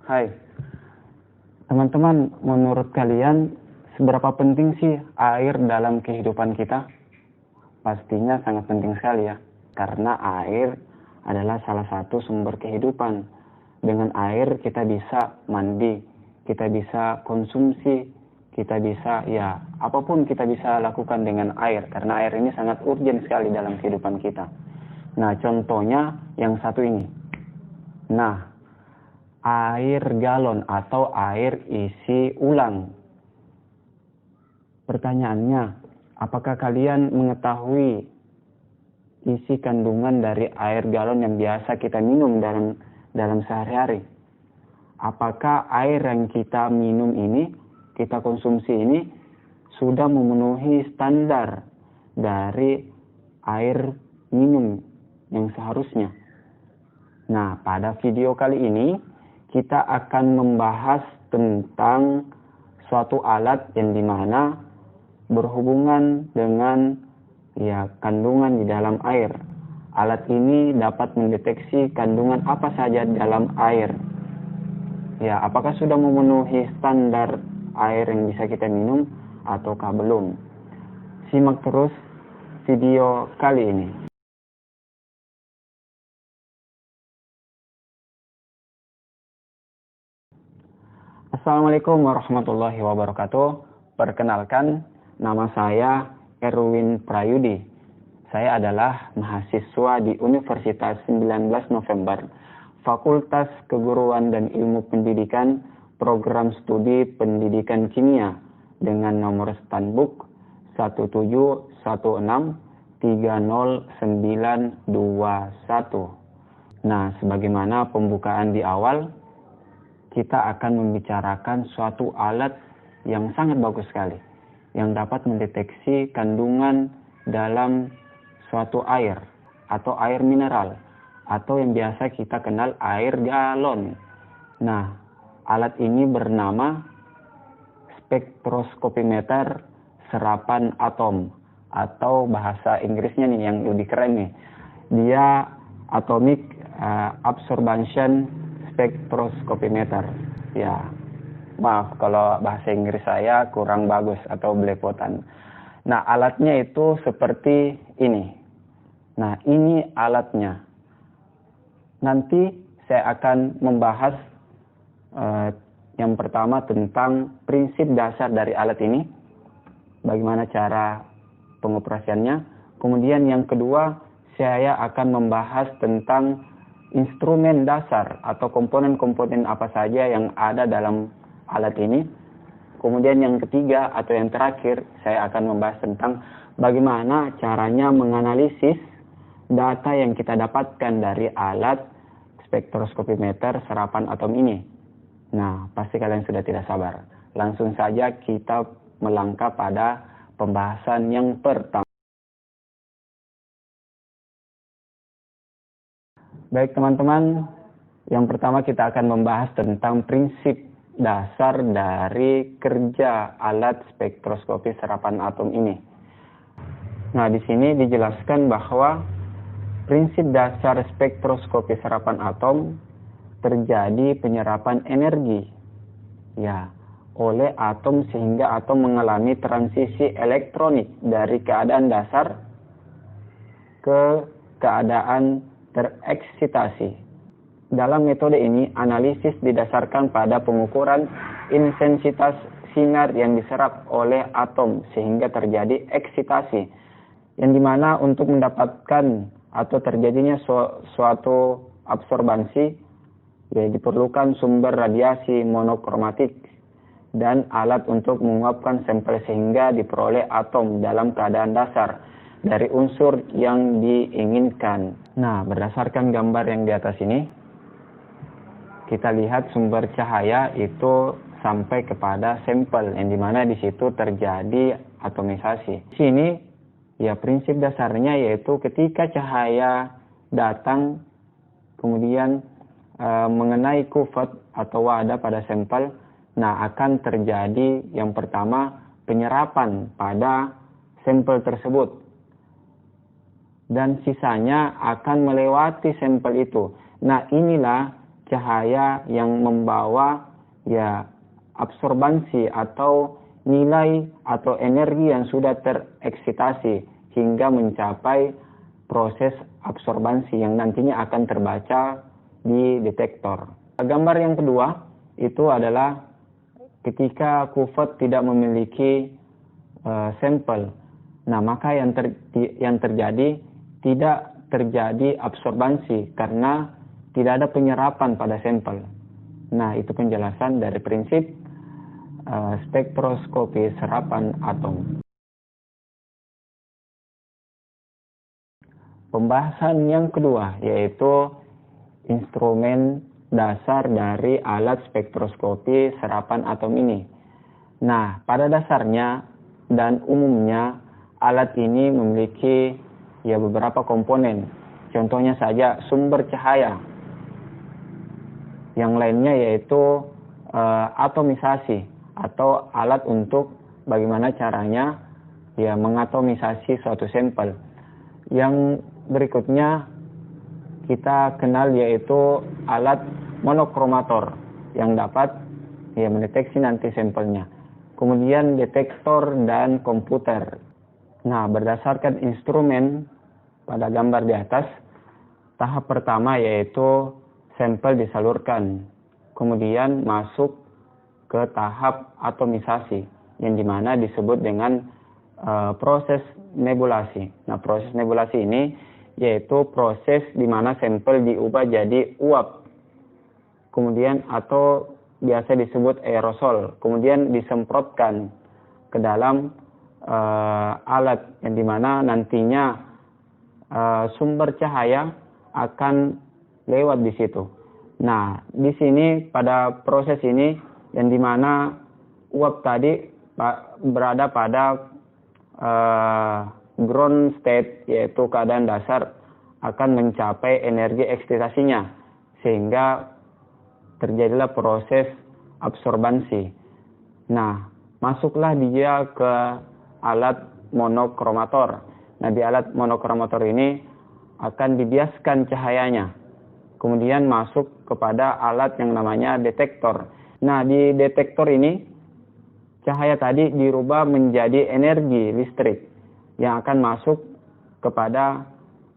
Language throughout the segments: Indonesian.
Hai, teman-teman, menurut kalian seberapa penting sih air dalam kehidupan kita? Pastinya sangat penting sekali ya, karena air adalah salah satu sumber kehidupan. Dengan air kita bisa mandi, kita bisa konsumsi, kita bisa apapun kita bisa lakukan dengan air, karena air ini sangat urgent sekali dalam kehidupan kita. Nah, contohnya yang satu ini. Nah, air galon atau air isi ulang. Pertanyaannya, apakah kalian mengetahui isi kandungan dari air galon yang biasa kita minum dalam sehari-hari? Apakah air yang kita minum ini, kita konsumsi ini, sudah memenuhi standar dari air minum yang seharusnya? Nah, pada video kali ini kita akan membahas tentang suatu alat yang dimana berhubungan dengan kandungan di dalam air. Alat ini dapat mendeteksi kandungan apa saja dalam air. Apakah sudah memenuhi standar air yang bisa kita minum ataukah belum? Simak terus video kali ini. Assalamualaikum warahmatullahi wabarakatuh. Perkenalkan, nama saya Erwin Prayudi. Saya adalah mahasiswa di Universitas 19 November, Fakultas Keguruan dan Ilmu Pendidikan, Program Studi Pendidikan Kimia dengan nomor Stanbook 171630921. Nah, sebagaimana pembukaan di awal, kita akan membicarakan suatu alat yang sangat bagus sekali, yang dapat mendeteksi kandungan dalam suatu air atau air mineral, atau yang biasa kita kenal air galon. Nah, alat ini bernama spektroskopimeter serapan atom, atau bahasa Inggrisnya nih yang lebih keren nih, dia atomic absorption spektroskopimeter. Maaf kalau bahasa Inggris saya kurang bagus atau belepotan. Nah, alatnya itu seperti ini. Nah, ini alatnya. Nanti saya akan membahas yang pertama tentang prinsip dasar dari alat ini, bagaimana cara pengoperasiannya. Kemudian yang kedua, saya akan membahas tentang instrumen dasar atau komponen-komponen apa saja yang ada dalam alat ini. Kemudian yang ketiga atau yang terakhir, saya akan membahas tentang bagaimana caranya menganalisis data yang kita dapatkan dari alat spektroskopimeter serapan atom ini. Nah, pasti kalian sudah tidak sabar. Langsung saja kita melangkah pada pembahasan yang pertama. Baik teman-teman, yang pertama kita akan membahas tentang prinsip dasar dari kerja alat spektroskopi serapan atom ini. Nah, di sini dijelaskan bahwa prinsip dasar spektroskopi serapan atom terjadi penyerapan energi oleh atom sehingga atom mengalami transisi elektronik dari keadaan dasar ke keadaan tereksitasi. Dalam metode ini, analisis didasarkan pada pengukuran intensitas sinar yang diserap oleh atom sehingga terjadi eksitasi, yang dimana untuk mendapatkan atau terjadinya suatu absorbansi diperlukan sumber radiasi monokromatik dan alat untuk menguapkan sampel sehingga diperoleh atom dalam keadaan dasar dari unsur yang diinginkan. Nah, berdasarkan gambar yang di atas ini, kita lihat sumber cahaya itu sampai kepada sampel, yang dimana di situ terjadi atomisasi. Di sini prinsip dasarnya yaitu ketika cahaya datang kemudian mengenai kuvat atau wadah pada sampel, nah akan terjadi yang pertama penyerapan pada sampel tersebut, dan sisanya akan melewati sampel itu. Nah, inilah cahaya yang membawa ya absorbansi atau nilai atau energi yang sudah tereksitasi hingga mencapai proses absorbansi yang nantinya akan terbaca di detektor. Gambar yang kedua itu adalah ketika kuvert tidak memiliki sampel. Nah, maka yang terjadi tidak terjadi absorbansi karena tidak ada penyerapan pada sampel. Nah, itu penjelasan dari prinsip spektroskopi serapan atom. Pembahasan yang kedua yaitu instrumen dasar dari alat spektroskopi serapan atom ini. Nah, pada dasarnya dan umumnya alat ini memiliki ya beberapa komponen. Contohnya saja sumber cahaya. Yang lainnya yaitu atomisasi atau alat untuk bagaimana caranya ya mengatomisasi suatu sampel. Yang berikutnya kita kenal yaitu alat monokromator yang dapat ya mendeteksi nanti sampelnya. Kemudian detektor dan komputer. Nah, berdasarkan instrumen pada gambar di atas, tahap pertama yaitu sampel disalurkan, kemudian masuk ke tahap atomisasi yang dimana disebut dengan proses nebulasi. Nah, proses nebulasi ini yaitu proses di mana sampel diubah jadi uap, kemudian atau biasa disebut aerosol, kemudian disemprotkan ke dalam alat yang dimana nantinya sumber cahaya akan lewat di situ. Nah, di sini pada proses ini yang dimana uap tadi berada pada ground state, yaitu keadaan dasar, akan mencapai energi eksitasinya sehingga terjadilah proses absorbansi. Nah, masuklah dia ke alat monokromator. Nah, di alat monokromator ini akan dibiaskan cahayanya, kemudian masuk kepada alat yang namanya detektor. Nah, di detektor ini cahaya tadi dirubah menjadi energi listrik yang akan masuk kepada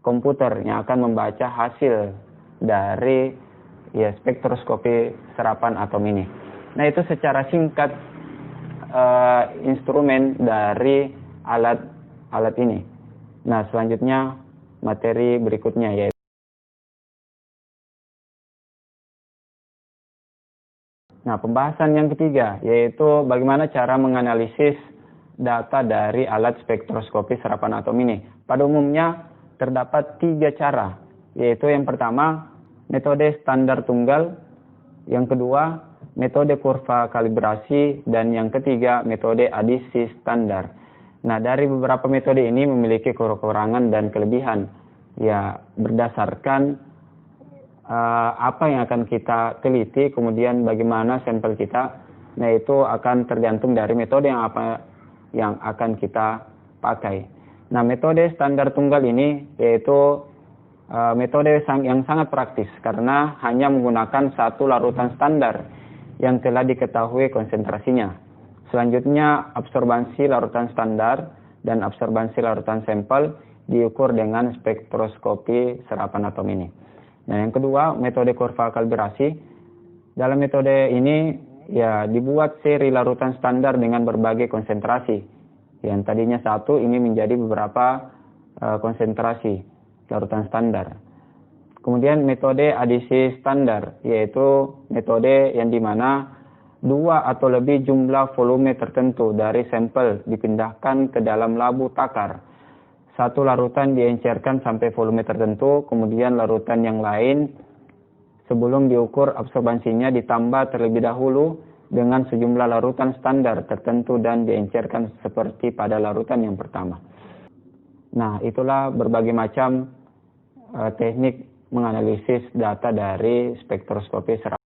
komputer yang akan membaca hasil dari ya spektroskopi serapan atom ini. Nah, itu secara singkat instrumen dari alat ini. Nah, selanjutnya materi berikutnya yaitu pembahasan yang ketiga yaitu bagaimana cara menganalisis data dari alat spektroskopi serapan atom ini. Pada umumnya terdapat 3 cara, yaitu yang pertama metode standar tunggal, yang kedua metode kurva kalibrasi, dan yang ketiga metode adisi standar. Nah, dari beberapa metode ini memiliki kekurangan dan kelebihan ya berdasarkan apa yang akan kita teliti, kemudian bagaimana sampel kita. Nah, itu akan tergantung dari metode yang akan kita pakai. Nah, metode standar tunggal ini yaitu metode yang sangat praktis karena hanya menggunakan satu larutan standar yang telah diketahui konsentrasinya. Selanjutnya, absorbansi larutan standar dan absorbansi larutan sampel diukur dengan spektroskopi serapan atom ini. Nah, yang kedua, metode kurva kalibrasi. Dalam metode ini ya dibuat seri larutan standar dengan berbagai konsentrasi. Yang tadinya satu ini menjadi beberapa konsentrasi larutan standar. Kemudian metode adisi standar, yaitu metode yang dimana 2 atau lebih jumlah volume tertentu dari sampel dipindahkan ke dalam labu takar. Satu larutan diencerkan sampai volume tertentu, kemudian larutan yang lain sebelum diukur absorbansinya ditambah terlebih dahulu dengan sejumlah larutan standar tertentu dan diencerkan seperti pada larutan yang pertama. Nah, itulah berbagai macam teknik menganalisis data dari spektroskopi serapan.